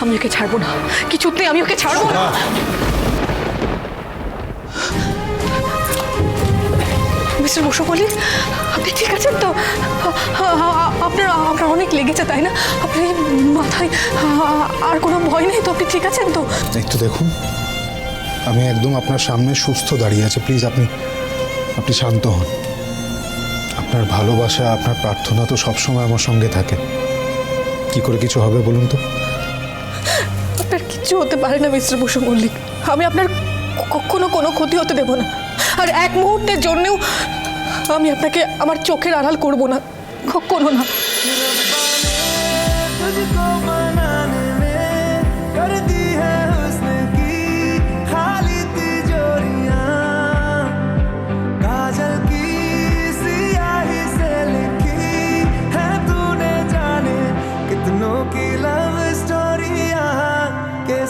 আমি ওকে ছাড়বো না, কিছুতেই আমি ওকে ছাড়বো না। মিস্টার বসু মল্লিক, আপনি ঠিক আছেন তো? আপনার আপনার অনেক লেগেছে তাই না? আপনি মাথায় আর কোনো ভয় নেই তো? আপনি ঠিক আছেন তো? একটু দেখুন, আমি একদম আপনার সামনে সুস্থ দাঁড়িয়ে আছে। প্লিজ আপনি আপনি শান্ত হন। আপনার ভালোবাসা, আপনার প্রার্থনা তো সবসময় আমার সঙ্গে থাকে। কি করে কিছু হবে বলুন তো? আপনার কিচ্ছু হতে পারে না মিস্টার বসু মল্লিক। আমি আপনার কখনো কোনো ক্ষতি হতে দেব না, আর এক মুহূর্তের জন্যও আমি আপনাকে আমার চোখের আড়াল করব না, কখনো না।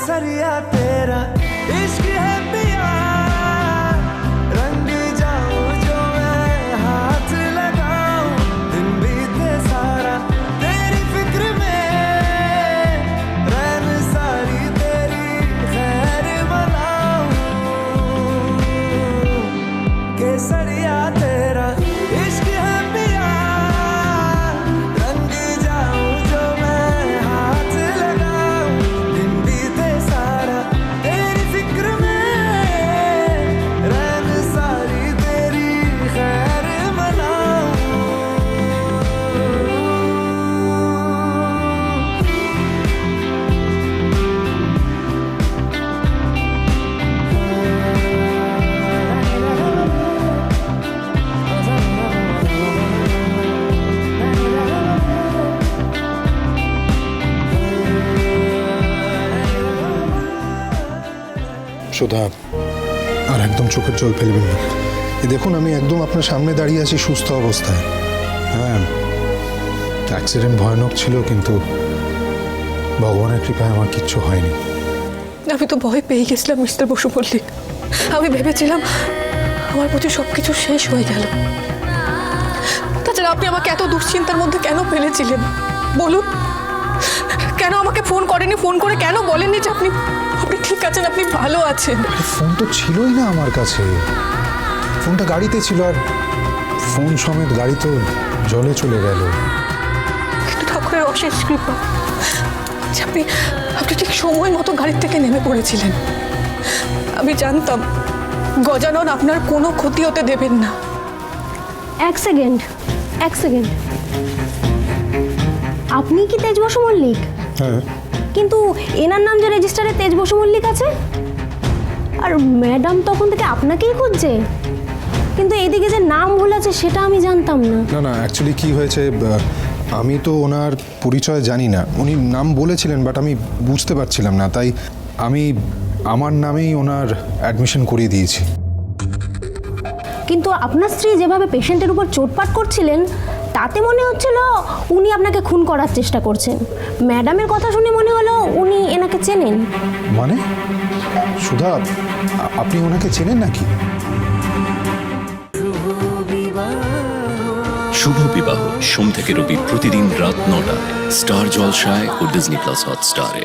सरिया तेरा इश्क है पिया, रंग जाऊं जो मैं हाथ लगाऊं, दिन बीते सारा तेरी फिक्र में, रैन सारी तेरी खैर मनाऊं, केसरिया तेरा इश्क है पिया, रंग जाऊं जो मैं हाथ लगाऊं, दिन बीते सारा तेरी फिक्र में, रैन सारी तेरी खैर मनाऊं। সুধা, আর একদম চোখের জল ফেলবেন না। এই দেখুন, আমি একদম আপনার সামনে দাঁড়িয়ে আছি সুস্থ অবস্থায়। হ্যাঁ, অ্যাক্সিডেন্ট ভয়ানক ছিল, কিন্তু ভগবানের কৃপায় আমার কিচ্ছু হয়নি। আমি তো ভয় পেয়ে গেছিলাম মিস্টার বসু মল্লিক। আমি ভেবেছিলাম আমার প্রতি সব কিছু শেষ হয়ে গেল। তাছাড়া আপনি আমাকে এত দুশ্চিন্তার মধ্যে কেন ফেলেছিলেন বলুন? কেন আমাকে ফোন করেনি? ফোন করে কেন বলেননি যে আপনি আপনি ঠিক আছেন, আপনি ভালো আছেন? ফোন তো ছিলই না আমার কাছে, ফোনটা গাড়িতে ছিল, আর ফোন সমেত গাড়ি তো জলে চলে গেল। কিন্তু ঠাকুরের অশেষ কৃপা যে আপনি আপনি ঠিক সময় মতো গাড়ির থেকে নেমে পড়েছিলেন। আমি জানতাম গজানন আপনার কোনো ক্ষতি হতে দেবেন না। এক সেকেন্ড, আপনি কি তেজ বসু মল্লিক? হ্যাঁ, কিন্তু এনার নাম যে রেজিস্টারে তেজ বসু মল্লিক আছে, আর ম্যাডাম তখন থেকে আপনাকেই খুঁজছে, কিন্তু এদিকে যে নাম ভুল আছে সেটা আমি জানতাম না। না না, অ্যাকচুয়ালি কি হয়েছে, আমি তো ওনার পরিচয় জানি না। উনি নাম বলেছিলেন, বাট আমি বুঝতে পারছিলাম না, তাই আমি আমার নামেই ওনার অ্যাডমিশন করিয়ে দিয়েছি। কিন্তু আপনার স্ত্রী যেভাবে পেশেন্টের উপর চোটপাট করছিলেন, তাতে মনে হচ্ছিল উনি আপনাকে খুন করার চেষ্টা করছেন। ম্যাডামের কথা শুনে মনে হলো উনি এনাকে চেনেন। মানে সুধা, আপনি ওনাকে চেনেন নাকি? শুভ বিবাহ সোম থেকে রবি প্রতিদিন রাত ৯টায় স্টার জলসায় ও ডিজনি প্লাস হটস্টারে।